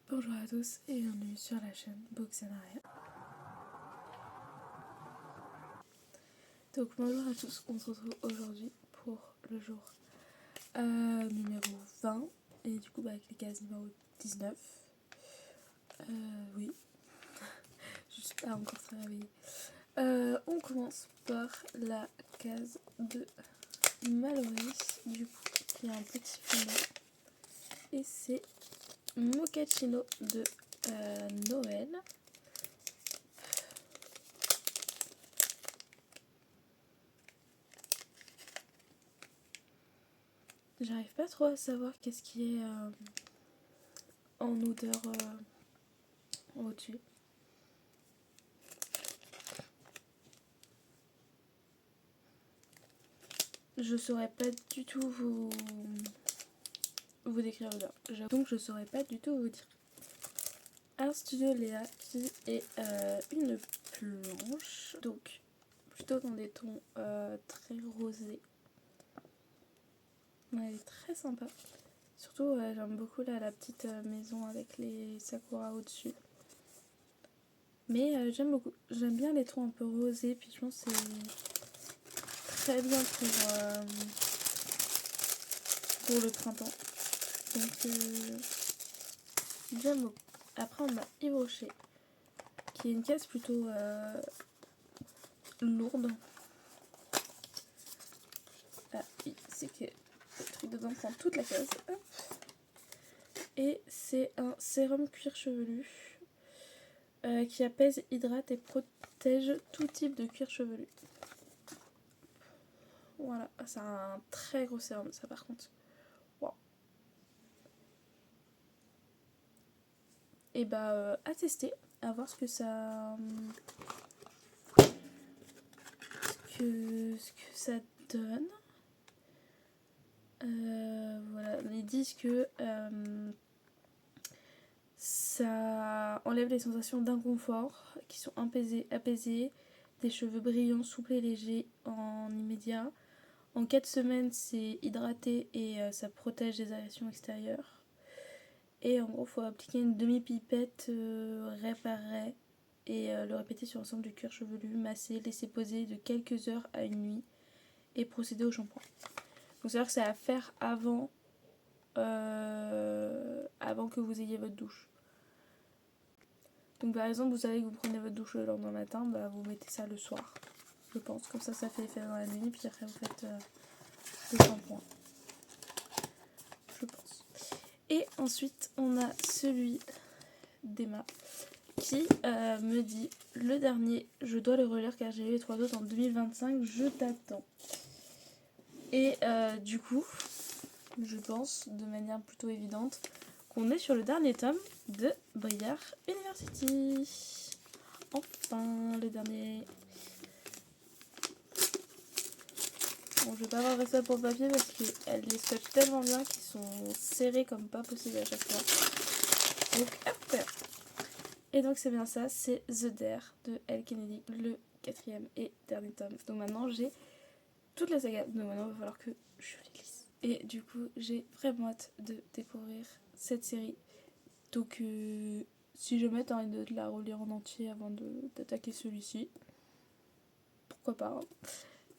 Bonjour à tous et bienvenue sur la chaîne Boxanaria. Donc bonjour à tous, on se retrouve aujourd'hui pour le jour numéro 20 et du coup avec les cases numéro 19. Oui, je suis pas encore très réveillée. On commence par la case de Maloris, du coup il y a un petit fondant et c'est Mochaccino de Noël. J'arrive pas trop à savoir qu'est-ce qui est en odeur au-dessus. Je saurais pas du tout vous décrire l'odeur. Donc je saurais pas du tout vous dire. Un Studio Léa qui est une planche, donc plutôt dans des tons très rosés. Elle est très sympa. Surtout j'aime beaucoup là, la petite maison avec les sakura au-dessus. Mais j'aime beaucoup. J'aime bien les tons un peu rosés, puis je pense que c'est très bien pour le printemps. Donc j'aime beaucoup. Après on a Yves Rocher, qui est une case plutôt lourde. Ah oui, c'est que le truc dedans prend toute la case. Hop. Et c'est un sérum cuir chevelu qui apaise, hydrate et protège tout type de cuir chevelu. Voilà, c'est un très gros sérum ça par contre. Wow. Et bah à tester, à voir ce que ça ça donne. Voilà, ils disent que ça enlève les sensations d'inconfort qui sont apaisées, des cheveux brillants, souples et légers en immédiat. En 4 semaines, c'est hydraté et ça protège des agressions extérieures. Et en gros, il faut appliquer une demi-pipette réparée et le répéter sur l'ensemble du cuir chevelu, masser, laisser poser de quelques heures à une nuit et procéder au shampoing. Donc c'est-à-dire que c'est à faire avant que vous ayez votre douche. Donc par exemple, vous savez que vous prenez votre douche le lendemain matin, bah, vous mettez ça le soir, je pense. Comme ça fait effet dans la nuit, puis après vous faites le shampoing. Je pense. Et ensuite, on a celui d'Emma qui me dit le dernier, je dois le relire car j'ai lu les 3 autres en 2025, je t'attends. Et du coup, je pense de manière plutôt évidente qu'on est sur le dernier tome de Briar University. Enfin, le dernier. Bon, je vais pas avoir ça pour le papier parce qu'elle les souhaite tellement bien qu'ils sont serrés comme pas possible à chaque fois. Donc, hop. Et donc, c'est bien ça, c'est The Dare de Elle Kennedy, le 4e et dernier tome. Donc maintenant, j'ai toute la saga. Donc maintenant, il va falloir que je les lise. Et du coup, j'ai vraiment hâte de découvrir cette série. Donc, si jamais t'as envie de la relire en entier avant d'attaquer celui-ci, pourquoi pas. Hein.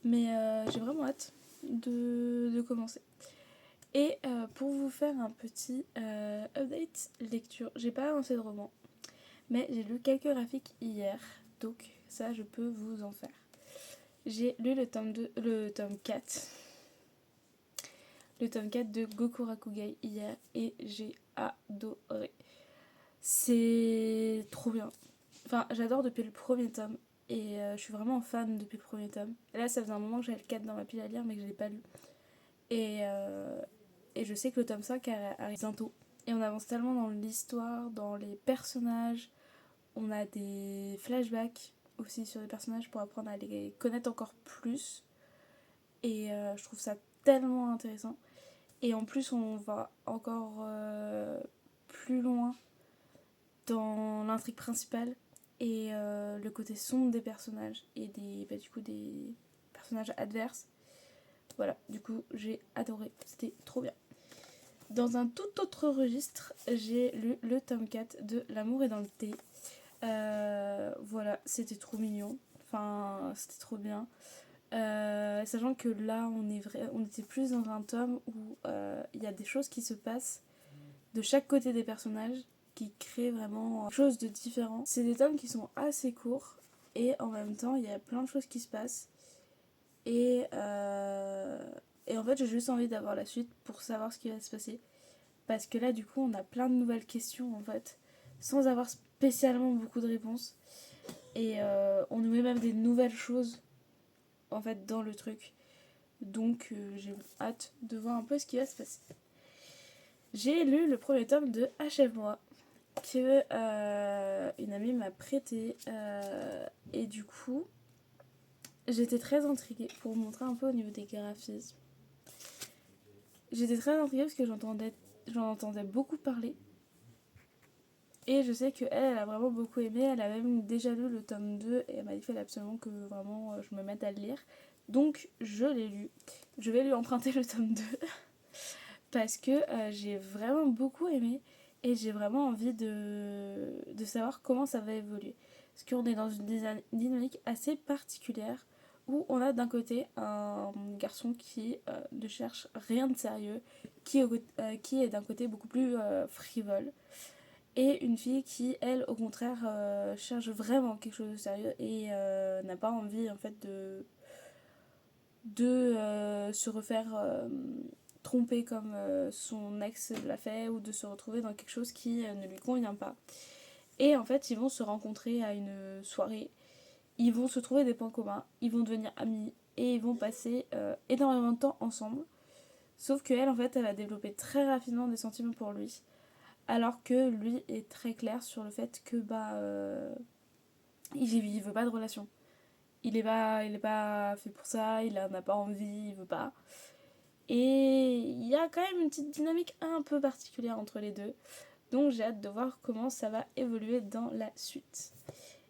Mais j'ai vraiment hâte de commencer. Et pour vous faire un petit update lecture, j'ai pas lancé de roman, mais j'ai lu quelques graphiques hier, donc ça je peux vous en faire. J'ai lu le tome 4. Le tome 4 de Gokurakugai hier et j'ai adoré. C'est trop bien. Enfin, j'adore depuis le premier tome et je suis vraiment fan depuis le premier tome. Et là, ça faisait un moment que j'avais le 4 dans ma pile à lire mais que je l'ai pas lu. Et je sais que le tome 5 arrive bientôt. Et on avance tellement dans l'histoire, dans les personnages. On a des flashbacks aussi sur les personnages pour apprendre à les connaître encore plus. Et je trouve ça tellement intéressant. Et en plus, on va encore plus loin dans l'intrigue principale et le côté sombre des personnages et des personnages adverses. Voilà, du coup, j'ai adoré. C'était trop bien. Dans un tout autre registre, j'ai lu le tome 4 de L'amour est dans le thé. Voilà, c'était trop mignon. Enfin, c'était trop bien. Sachant que là, on était plus dans un tome où il y a des choses qui se passent de chaque côté des personnages qui créent vraiment quelque chose de différent. C'est des tomes qui sont assez courts et en même temps, il y a plein de choses qui se passent. Et, et en fait, j'ai juste envie d'avoir la suite pour savoir ce qui va se passer. Parce que là, du coup, on a plein de nouvelles questions en fait, sans avoir spécialement beaucoup de réponses. Et on nous met même des nouvelles choses en fait dans le truc. Donc j'ai hâte de voir un peu ce qui va se passer. J'ai lu le premier tome de Achève-moi que une amie m'a prêté et du coup j'étais très intriguée pour vous montrer un peu au niveau des graphismes. J'étais très intriguée parce que j'en entendais beaucoup parler et je sais qu'elle a vraiment beaucoup aimé. Elle a même déjà lu le tome 2 et elle m'a dit qu'il fallait absolument que vraiment je me mette à le lire. Donc je l'ai lu. Je vais lui emprunter le tome 2 parce que j'ai vraiment beaucoup aimé et j'ai vraiment envie de savoir comment ça va évoluer. Parce qu'on est dans une dynamique assez particulière où on a d'un côté un garçon qui ne cherche rien de sérieux, qui est d'un côté beaucoup plus frivole, et une fille qui, elle, au contraire, cherche vraiment quelque chose de sérieux et n'a pas envie en fait de se refaire tromper comme son ex l'a fait ou de se retrouver dans quelque chose qui ne lui convient pas. Et en fait, ils vont se rencontrer à une soirée, ils vont se trouver des points communs, ils vont devenir amis et ils vont passer énormément de temps ensemble. Sauf qu'elle, en fait, elle va développer très rapidement des sentiments pour lui, alors que lui est très clair sur le fait que il veut pas de relation. Il est pas fait pour ça, il en a pas envie, il veut pas. Et il y a quand même une petite dynamique un peu particulière entre les deux. Donc j'ai hâte de voir comment ça va évoluer dans la suite.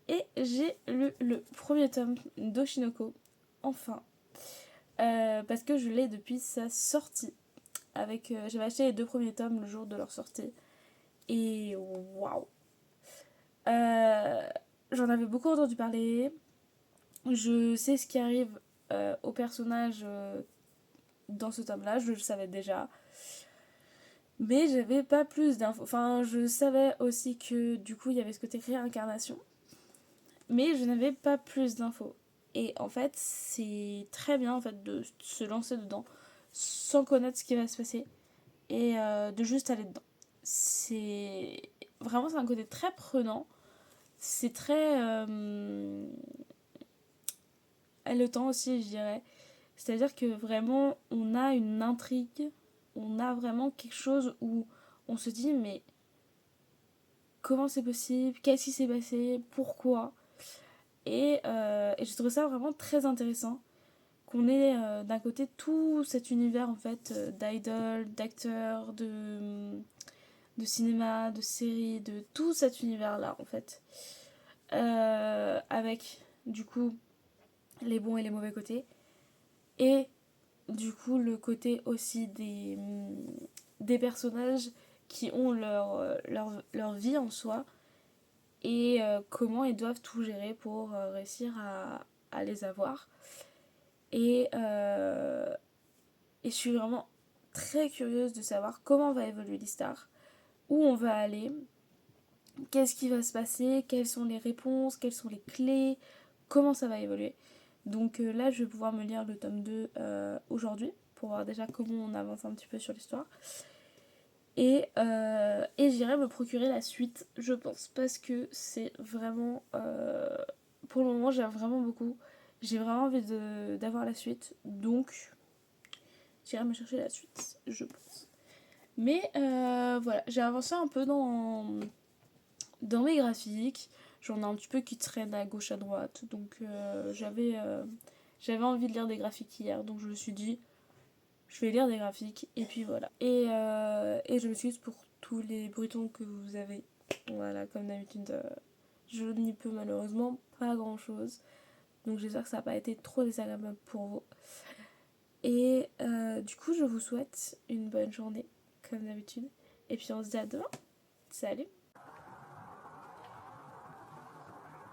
Et j'ai lu le premier tome d'Oshinoko, enfin. Parce que je l'ai depuis sa sortie. J'avais acheté les 2 premiers tomes le jour de leur sortie. Et waouh! J'en avais beaucoup entendu parler. Je sais ce qui arrive au personnage dans ce tome-là, je le savais déjà. Mais j'avais pas plus d'infos. Enfin, je savais aussi que du coup, il y avait ce côté réincarnation. Mais je n'avais pas plus d'infos. Et en fait, c'est très bien en fait de se lancer dedans sans connaître ce qui va se passer et de juste aller dedans. C'est vraiment c'est un côté très prenant. C'est très haletant aussi, je dirais. C'est-à-dire que vraiment, on a une intrigue, on a vraiment quelque chose où on se dit mais comment c'est possible, qu'est-ce qui s'est passé, pourquoi. Et je trouve ça vraiment très intéressant qu'on ait d'un côté tout cet univers en fait d'idoles, d'acteurs, de cinéma, de séries, de tout cet univers là en fait. Avec du coup les bons et les mauvais côtés. Et du coup le côté aussi des personnages qui ont leur vie en soi et comment ils doivent tout gérer pour réussir à les avoir. Et je suis vraiment très curieuse de savoir comment va évoluer l'histoire, où on va aller, qu'est-ce qui va se passer, quelles sont les réponses, quelles sont les clés, comment ça va évoluer. Donc là, je vais pouvoir me lire le tome 2 aujourd'hui pour voir déjà comment on avance un petit peu sur l'histoire. Et j'irai me procurer la suite, je pense, parce que c'est vraiment... pour le moment, j'aime vraiment beaucoup. J'ai vraiment envie d'avoir la suite, donc j'irai me chercher la suite, je pense. Mais voilà, j'ai avancé un peu dans mes graphiques. J'en ai un petit peu qui traînent à gauche à droite. Donc j'avais envie de lire des graphiques hier. Donc je me suis dit, je vais lire des graphiques. Et puis voilà. Et je m'excuse pour tous les bruitons que vous avez. Voilà, comme d'habitude, je n'y peux malheureusement pas grand chose. Donc j'espère que ça n'a pas été trop désagréable pour vous. Et du coup, je vous souhaite une bonne journée, comme d'habitude. Et puis on se dit à demain. Salut!